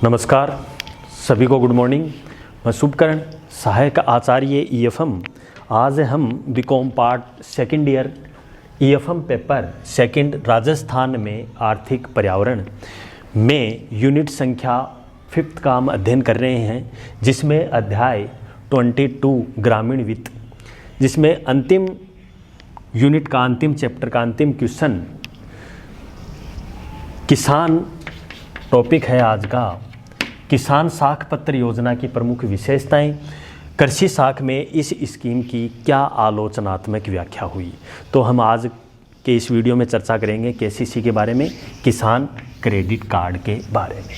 नमस्कार, सभी को गुड मॉर्निंग। मैं शुभकरण, सहायक आचार्य ईएफएम। आज हम BCom part second year EFM paper second Rajasthan में आर्थिक पर्यावरण में यूनिट संख्या 5th का हम अध्ययन कर रहे हैं, जिसमें अध्याय 22 ग्रामीण वित्त, जिसमें अंतिम यूनिट का अंतिम चैप्टर का अंतिम क्वेश्चन किसान टॉपिक है आज का। किसान साख पत्र योजना की प्रमुख विशेषताएं, कृषि साख में इस स्कीम की क्या आलोचनात्मक व्याख्या हुई। तो हम आज के इस वीडियो में चर्चा करेंगे केसीसी के बारे में, किसान क्रेडिट कार्ड के बारे में।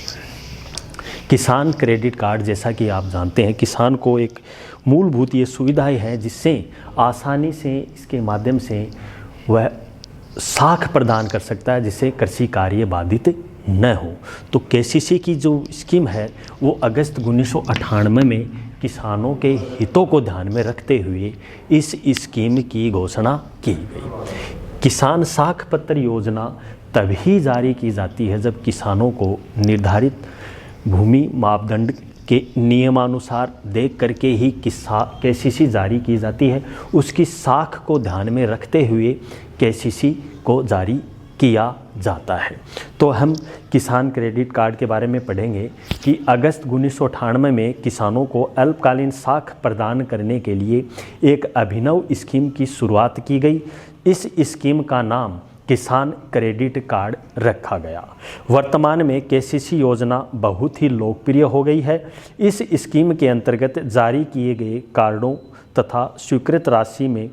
किसान क्रेडिट कार्ड, जैसा कि आप जानते हैं, किसान को एक मूलभूत ये सुविधाएं हैं जिससे आसानी से इसके माध्यम से वह साख प्रदान कर सकता है, जिससे कृषि कार्य बाधित न हो। तो केसीसी की जो स्कीम है वो अगस्त 1998 में किसानों के हितों को ध्यान में रखते हुए इस स्कीम की घोषणा की गई। किसान साख पत्र योजना तभी जारी की जाती है जब किसानों को निर्धारित भूमि मापदंड के नियमानुसार देख करके ही केसीसी जारी की जाती है। उसकी साख को ध्यान में रखते हुए केसीसी को जारी किया जाता है। तो हम किसान क्रेडिट कार्ड के बारे में पढ़ेंगे कि अगस्त 1998 में किसानों को अल्पकालीन साख प्रदान करने के लिए एक अभिनव स्कीम की शुरुआत की गई। इस स्कीम का नाम किसान क्रेडिट कार्ड रखा गया। वर्तमान में केसीसी योजना बहुत ही लोकप्रिय हो गई है। इस स्कीम के अंतर्गत जारी किए गए कार्डों तथा स्वीकृत राशि में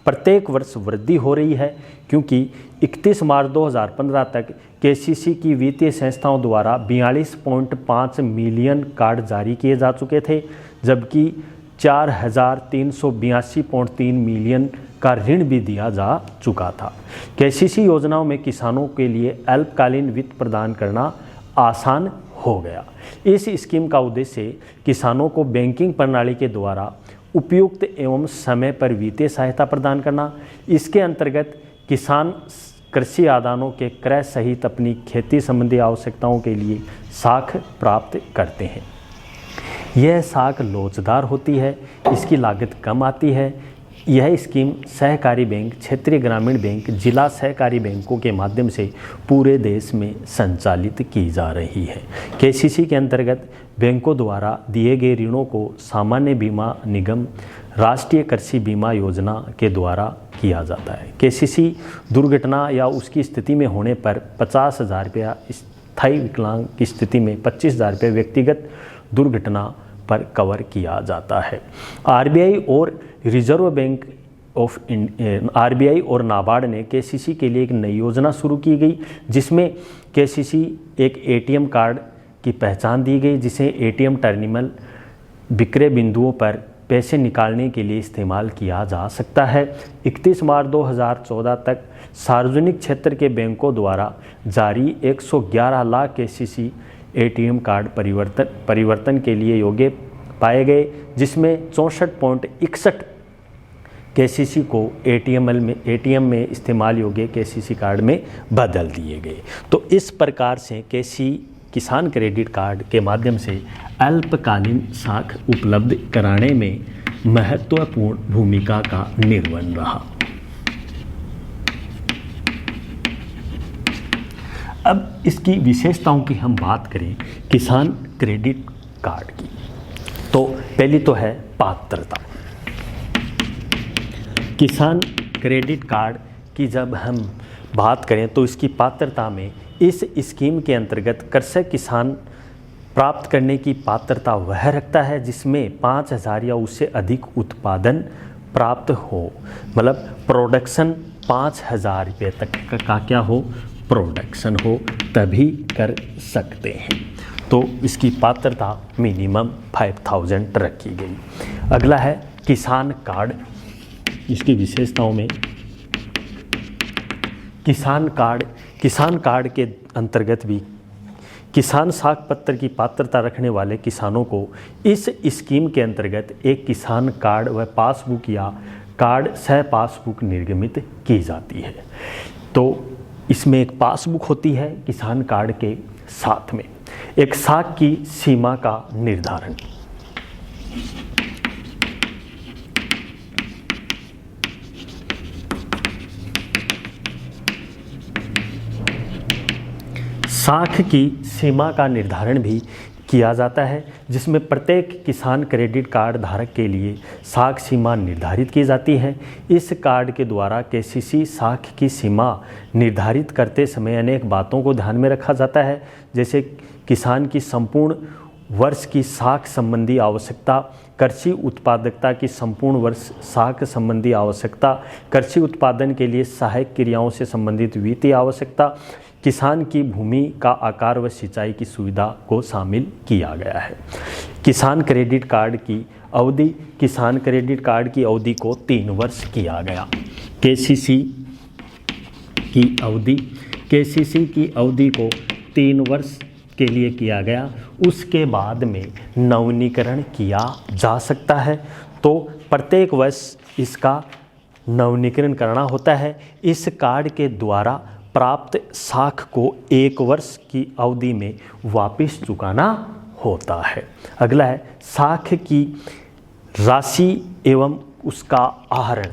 प्रत्येक वर्ष वृद्धि हो रही है, क्योंकि 31 मार्च 2015 तक केसीसी की वित्तीय संस्थाओं द्वारा 42.5 मिलियन कार्ड जारी किए जा चुके थे, जबकि 4,382.3 मिलियन का ऋण भी दिया जा चुका था। केसीसी योजनाओं में किसानों के लिए अल्पकालीन वित्त प्रदान करना आसान हो गया। इस स्कीम का उद्देश्य किसानों को बैंकिंग प्रणाली के द्वारा उपयुक्त एवं समय पर वित्तीय सहायता प्रदान करना। इसके अंतर्गत किसान कृषि आदानों के क्रय सहित अपनी खेती संबंधी आवश्यकताओं के लिए साख प्राप्त करते हैं। यह साख लोचदार होती है, इसकी लागत कम आती है। यह स्कीम सहकारी बैंक, क्षेत्रीय ग्रामीण बैंक, जिला सहकारी बैंकों के माध्यम से पूरे देश में संचालित की जा रही है। केसीसी के अंतर्गत बैंकों द्वारा दिए गए ऋणों को सामान्य बीमा निगम, राष्ट्रीय कृषि बीमा योजना के द्वारा किया जाता है। केसीसी दुर्घटना या उसकी स्थिति में होने पर 50,000 रुपया, स्थायी विकलांग की स्थिति में 25,000 रुपये व्यक्तिगत दुर्घटना पर कवर किया जाता है। आरबीआई और रिजर्व बैंक ऑफ आरबीआई और नाबार्ड ने केसीसी के लिए एक नई योजना शुरू की गई, जिसमें केसीसी एक एटीएम कार्ड की पहचान दी गई, जिसे एटीएम टर्मिनल विक्रय बिंदुओं पर पैसे निकालने के लिए इस्तेमाल किया जा सकता है। 31 मार्च 2014 तक सार्वजनिक क्षेत्र के बैंकों द्वारा जारी 111 लाख केसीसी एटीएम कार्ड परिवर्तन के लिए योग्य पाए गए, जिसमें 64.61 केसीसी को एटीएम में इस्तेमाल योग्य केसीसी कार्ड में बदल दिए गए। तो इस प्रकार से किसान क्रेडिट कार्ड के माध्यम से अल्पकालीन साख उपलब्ध कराने में महत्वपूर्ण भूमिका का निर्वहन रहा। अब इसकी विशेषताओं की हम बात करें किसान क्रेडिट कार्ड की, तो पहली तो है पात्रता। किसान क्रेडिट कार्ड की जब हम बात करें तो इसकी पात्रता में इस स्कीम के अंतर्गत कृषक किसान प्राप्त करने की पात्रता वह रखता है जिसमें 5,000 या उससे अधिक उत्पादन प्राप्त हो, मतलब प्रोडक्शन 5,000 रुपये तक का क्या हो, प्रोडक्शन हो, तभी कर सकते हैं। तो इसकी पात्रता मिनिमम 5,000 रखी गई। अगला है किसान कार्ड। इसकी विशेषताओं में किसान कार्ड के अंतर्गत भी किसान साख पत्र की पात्रता रखने वाले किसानों को इस स्कीम के अंतर्गत एक किसान कार्ड व पासबुक या कार्ड सह पासबुक निर्गमित की जाती है। तो इसमें एक पासबुक होती है किसान कार्ड के साथ में। एक साख की सीमा का निर्धारण। साख की सीमा का निर्धारण भी किया जाता है, जिसमें प्रत्येक किसान क्रेडिट कार्ड धारक के लिए साख सीमा निर्धारित की जाती है। इस कार्ड के द्वारा केसीसी साख की सीमा निर्धारित करते समय अनेक बातों को ध्यान में रखा जाता है, जैसे किसान की संपूर्ण वर्ष की साख संबंधी आवश्यकता, कृषि उत्पादकता की संपूर्ण वर्ष साख संबंधी आवश्यकता, कृषि उत्पादन के लिए सहायक क्रियाओं से संबंधित वित्तीय आवश्यकता, किसान की भूमि का आकार व सिंचाई की सुविधा को शामिल किया गया है। किसान क्रेडिट कार्ड की अवधि, किसान क्रेडिट कार्ड की अवधि को 3 वर्ष किया गया। केसीसी की अवधि, केसीसी की अवधि को 3 वर्ष के लिए किया गया। उसके बाद में नवीनीकरण किया जा सकता है, तो प्रत्येक वर्ष इसका नवीनीकरण करना होता है। इस कार्ड के द्वारा प्राप्त साख को 1 वर्ष की अवधि में वापस चुकाना होता है। अगला है साख की राशि एवं उसका आहरण।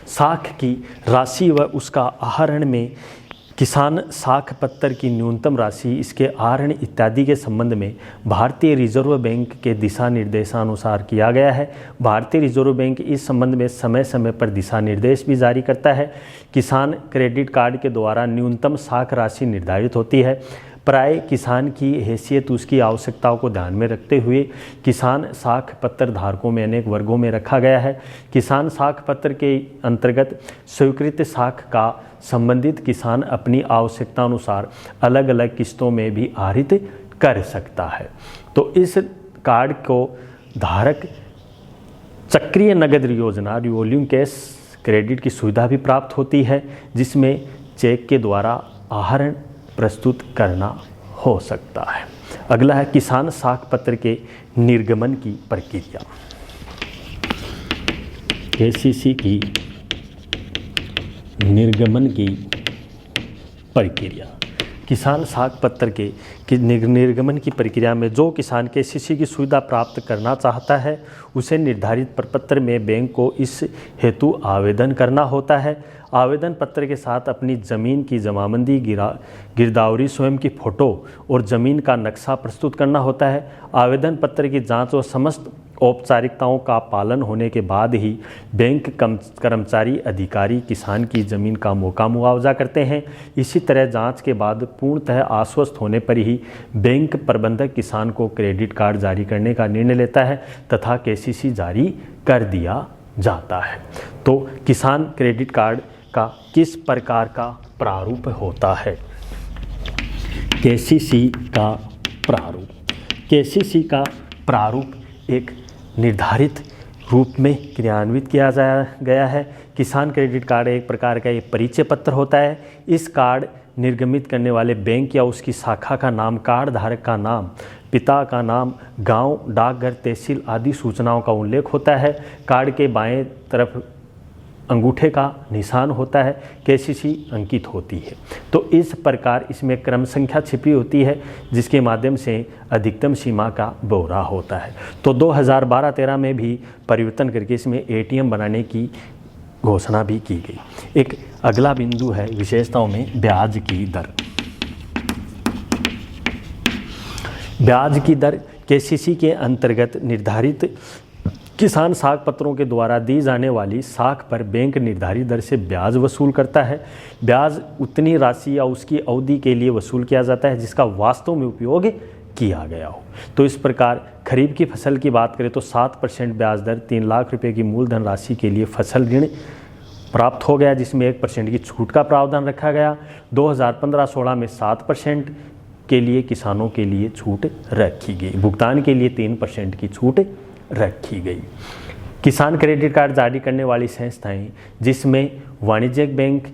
साख की राशि व उसका आहरण में किसान साख पत्र की न्यूनतम राशि, इसके आहरण इत्यादि के संबंध में भारतीय रिजर्व बैंक के दिशा निर्देशानुसार किया गया है। भारतीय रिजर्व बैंक इस संबंध में समय समय पर दिशा निर्देश भी जारी करता है। किसान क्रेडिट कार्ड के द्वारा न्यूनतम साख राशि निर्धारित होती है। प्राय किसान की हैसियत उसकी आवश्यकताओं को ध्यान में रखते हुए किसान साख पत्र धारकों में अनेक वर्गों में रखा गया है। किसान साख पत्र के अंतर्गत स्वीकृत साख का संबंधित किसान अपनी आवश्यकता अनुसार अलग अलग किस्तों में भी आहरित कर सकता है। तो इस कार्ड को धारक चक्रीय नगद योजना, रिवॉल्विंग कैश क्रेडिट की सुविधा भी प्राप्त होती है, जिसमें चेक के द्वारा आहरण प्रस्तुत करना हो सकता है। अगला है किसान साख पत्र के निर्गमन की प्रक्रिया। केसीसी की निर्गमन की प्रक्रिया। किसान साख पत्र के निर्गमन की प्रक्रिया में जो किसान केसीसी की सुविधा प्राप्त करना चाहता है, उसे निर्धारित प्रपत्र में बैंक को इस हेतु आवेदन करना होता है। आवेदन पत्र के साथ अपनी ज़मीन की जमाबंदी, गिरदावरी, स्वयं की फ़ोटो और ज़मीन का नक्शा प्रस्तुत करना होता है। आवेदन पत्र की जांच और समस्त औपचारिकताओं का पालन होने के बाद ही बैंक कर्मचारी अधिकारी किसान की ज़मीन का मौका मुआवजा करते हैं। इसी तरह जांच के बाद पूर्णतः आश्वस्त होने पर ही बैंक प्रबंधक किसान को क्रेडिट कार्ड जारी करने का निर्णय लेता है तथा केसीसी जारी कर दिया जाता है। तो किसान क्रेडिट कार्ड का किस प्रकार का प्रारूप होता है? केसीसी का प्रारूप। केसीसी का प्रारूप एक निर्धारित रूप में क्रियान्वित किया गया है। किसान क्रेडिट कार्ड एक प्रकार का एक परिचय पत्र होता है। इस कार्ड निर्गमित करने वाले बैंक या उसकी शाखा का नाम, कार्ड धारक का नाम, पिता का नाम, गांव, डाकघर, तहसील आदि सूचनाओं का उल्लेख होता है। कार्ड के बाएं तरफ अंगूठे का निशान होता है, केसीसी अंकित होती है। तो इस प्रकार इसमें क्रम संख्या छिपी होती है, जिसके माध्यम से अधिकतम सीमा का ब्यौरा होता है। तो 2012-13 में भी परिवर्तन करके इसमें एटीएम बनाने की घोषणा भी की गई। एक अगला बिंदु है विशेषताओं में ब्याज की दर। ब्याज की दर केसीसी के अंतर्गत निर्धारित किसान साख पत्रों के द्वारा दी जाने वाली साख पर बैंक निर्धारित दर से ब्याज वसूल करता है। ब्याज उतनी राशि या उसकी अवधि के लिए वसूल किया जाता है जिसका वास्तव में उपयोग किया गया हो। तो इस प्रकार खरीफ की फसल की बात करें तो 7% ब्याज दर 3 लाख रुपए की मूलधन राशि के लिए फसल ऋण प्राप्त हो गया, जिसमें 1% की छूट का प्रावधान रखा गया। 2015-16 में 7% के लिए किसानों के लिए छूट रखी गई। भुगतान के लिए 3% की छूट रखी गई। किसान क्रेडिट कार्ड जारी करने वाली संस्थाएं, जिसमें वाणिज्यिक बैंक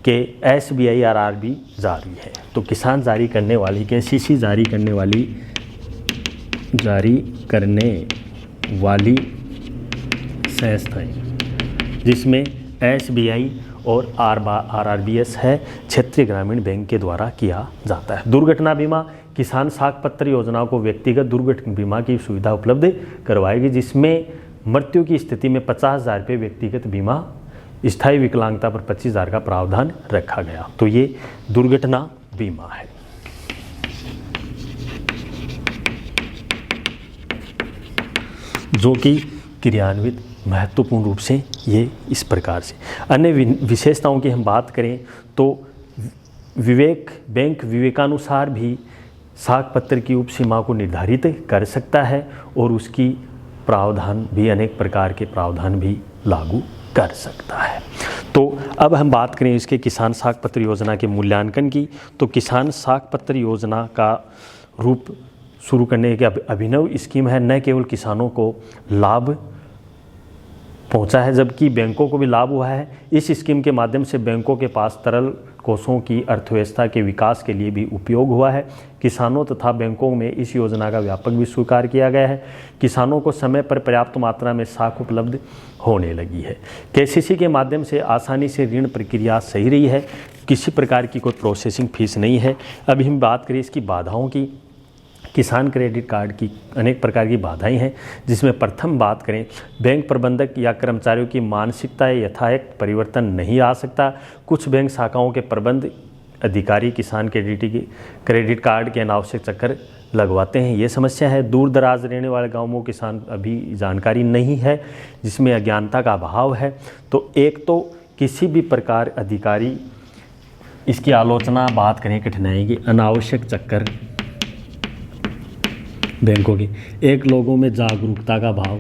के SBI RRB जारी है। तो किसान जारी करने वाली केसीसी जारी करने वाली संस्थाएं, जिसमें SBI और RRBS है, क्षेत्रीय ग्रामीण बैंक के द्वारा किया जाता है। दुर्घटना बीमा किसान साख पत्र योजना को व्यक्तिगत दुर्घटना बीमा की सुविधा उपलब्ध करवाएगी, जिसमें मृत्यु की स्थिति में 50,000 रुपये व्यक्तिगत बीमा, स्थायी विकलांगता पर 25,000 का प्रावधान रखा गया। तो ये दुर्घटना बीमा है। जो कि क्रियान्वित महत्वपूर्ण रूप से ये इस प्रकार से। अन्य विशेषताओं की हम बात करें तो बैंक विवेकानुसार भी साख पत्र की उपसीमा को निर्धारित कर सकता है और उसकी प्रावधान भी, अनेक प्रकार के प्रावधान भी लागू कर सकता है। तो अब हम बात करें इसके किसान साख पत्र योजना के मूल्यांकन की। तो किसान साख पत्र योजना का रूप शुरू करने की अभिनव स्कीम है। न केवल किसानों को लाभ पहुंचा है, जबकि बैंकों को भी लाभ हुआ है। इस स्कीम के माध्यम से बैंकों के पास तरल कोषों की अर्थव्यवस्था के विकास के लिए भी उपयोग हुआ है। किसानों तथा बैंकों में इस योजना का व्यापक भी स्वीकार किया गया है। किसानों को समय पर पर्याप्त मात्रा में साख उपलब्ध होने लगी है। KCC के माध्यम से आसानी से ऋण प्रक्रिया सही रही है, किसी प्रकार की कोई प्रोसेसिंग फीस नहीं है। अभी हम बात करें इसकी बाधाओं की। किसान क्रेडिट कार्ड की अनेक प्रकार की बाधाएं हैं, जिसमें प्रथम बात करें, बैंक प्रबंधक या कर्मचारियों की मानसिकता यथायथ परिवर्तन नहीं आ सकता। कुछ बैंक शाखाओं के प्रबंध अधिकारी किसान क्रेडिट कार्ड के अनावश्यक चक्कर लगवाते हैं, ये समस्या है। दूर दराज रहने वाले गाँवों में किसान अभी जानकारी नहीं है, जिसमें अज्ञानता का अभाव है। तो एक तो किसी भी प्रकार अधिकारी इसकी आलोचना बात करें कठिनाई की, अनावश्यक चक्कर बैंकों की, एक लोगों में जागरूकता का भाव,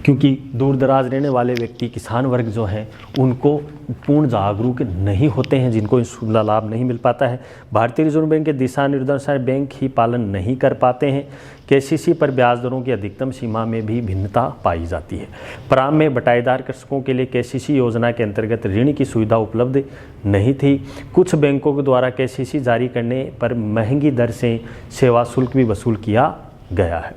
क्योंकि दूर दराज रहने वाले व्यक्ति किसान वर्ग जो हैं उनको पूर्ण जागरूक नहीं होते हैं, जिनको इस लाभ नहीं मिल पाता है। भारतीय रिजर्व बैंक के दिशा निर्देशानुसार बैंक ही पालन नहीं कर पाते हैं। KCC पर ब्याज दरों की अधिकतम सीमा में भी भिन्नता पाई जाती है। प्रारंभ में बटाईदार कृषकों के लिए KCC योजना के अंतर्गत ऋण की सुविधा उपलब्ध नहीं थी। कुछ बैंकों के द्वारा KCC जारी करने पर महंगी दर से सेवा शुल्क भी वसूल किया गया है।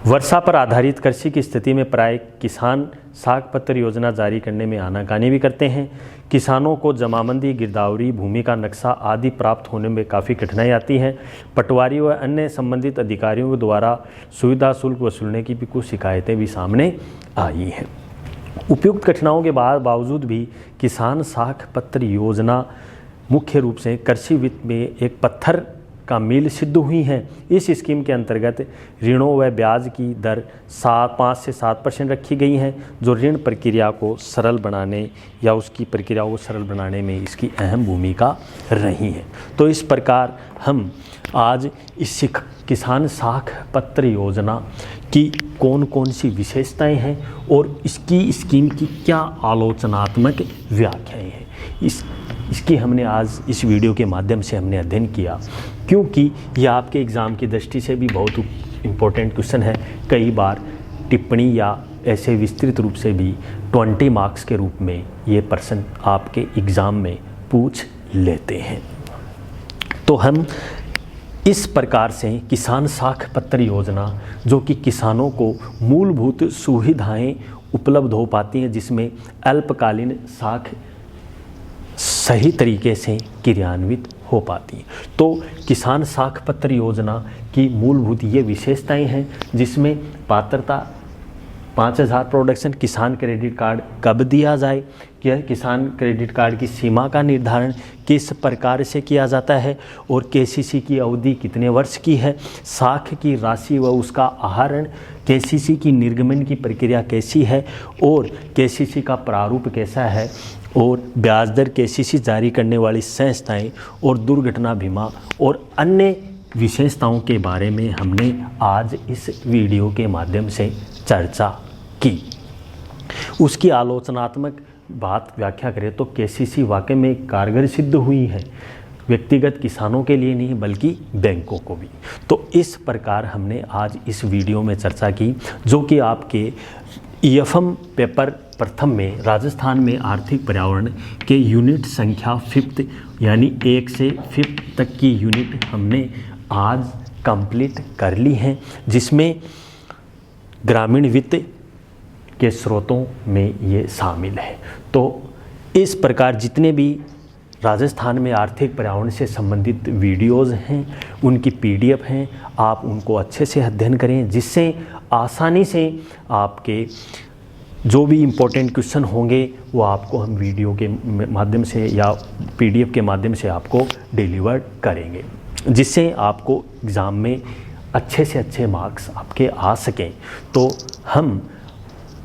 वर्षा पर आधारित कृषि की स्थिति में प्राय किसान साख पत्र योजना जारी करने में आनाकानी भी करते हैं। किसानों को जमाबंदी, गिरदावरी, भूमि का नक्शा आदि प्राप्त होने में काफ़ी कठिनाई आती है। पटवारी व अन्य संबंधित अधिकारियों के द्वारा सुविधा शुल्क वसूलने की भी कुछ शिकायतें भी सामने आई हैं। उपयुक्त कठिनाइयों के बावजूद भी किसान साख पत्र योजना मुख्य रूप से कृषि वित्त में एक पत्थर का मील सिद्ध हुई हैं। इस स्कीम के अंतर्गत ऋणों व ब्याज की दर 5 से 7% रखी गई हैं, जो ऋण प्रक्रिया को सरल बनाने या उसकी प्रक्रिया को सरल बनाने में इसकी अहम भूमिका रही है। तो इस प्रकार हम आज इस किसान साख पत्र योजना की कौन कौन सी विशेषताएं हैं और इसकी स्कीम की क्या आलोचनात्मक व्याख्याएं हैं, इसकी हमने आज इस वीडियो के माध्यम से हमने अध्ययन किया, क्योंकि यह आपके एग्ज़ाम की दृष्टि से भी बहुत इम्पोर्टेंट क्वेश्चन है। कई बार टिप्पणी या ऐसे विस्तृत रूप से भी 20 मार्क्स के रूप में ये प्रश्न आपके एग्ज़ाम में पूछ लेते हैं। तो हम इस प्रकार से किसान साख पत्र योजना, जो कि किसानों को मूलभूत सुविधाएं उपलब्ध हो पाती हैं, जिसमें अल्पकालीन साख सही तरीके से क्रियान्वित हो पाती है। तो किसान साख पत्र योजना की मूलभूत ये विशेषताएं हैं, जिसमें पात्रता 5,000 प्रोडक्शन, किसान क्रेडिट कार्ड कब दिया जाए, क्या किसान क्रेडिट कार्ड की सीमा का निर्धारण किस प्रकार से किया जाता है और KCC की अवधि कितने वर्ष की है, साख की राशि व उसका आहरण, KCC की निर्गमन की प्रक्रिया कैसी है और KCC का प्रारूप कैसा है, और ब्याज दर, KCC जारी करने वाली संस्थाएं और दुर्घटना बीमा और अन्य विशेषताओं के बारे में हमने आज इस वीडियो के माध्यम से चर्चा की। उसकी आलोचनात्मक बात व्याख्या करें तो KCC वाकई में कारगर सिद्ध हुई है, व्यक्तिगत किसानों के लिए नहीं बल्कि बैंकों को भी। तो इस प्रकार हमने आज इस वीडियो में चर्चा की, जो कि आपके EFM पेपर प्रथम में राजस्थान में आर्थिक पर्यावरण के यूनिट संख्या 5th यानी 1 से 5th तक की यूनिट हमने आज कंप्लीट कर ली हैं, जिसमें ग्रामीण वित्त के स्रोतों में ये शामिल है। तो इस प्रकार जितने भी राजस्थान में आर्थिक पर्यावरण से संबंधित वीडियोज़ हैं, उनकी PDF हैं, आप उनको अच्छे से अध्ययन करें, जिससे आसानी से आपके जो भी इम्पोर्टेंट क्वेश्चन होंगे वो आपको हम वीडियो के माध्यम से या PDF के माध्यम से आपको डिलीवर करेंगे, जिससे आपको एग्ज़ाम में अच्छे से अच्छे मार्क्स आपके आ सकें। तो हम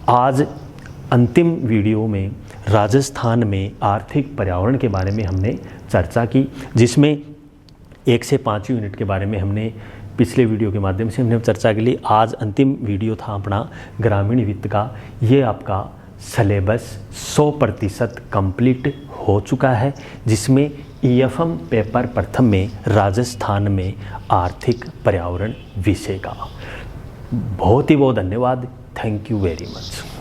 आज अंतिम वीडियो में राजस्थान में आर्थिक पर्यावरण के बारे में हमने चर्चा की, जिसमें 1 से 5 यूनिट के बारे में हमने पिछले वीडियो के माध्यम से हमने चर्चा के लिए। आज अंतिम वीडियो था अपना ग्रामीण वित्त का। ये आपका सिलेबस 100% कंप्लीट हो चुका है, जिसमें EFM पेपर प्रथम में राजस्थान में आर्थिक पर्यावरण विषय का। बहुत ही बहुत धन्यवाद। Thank you very much.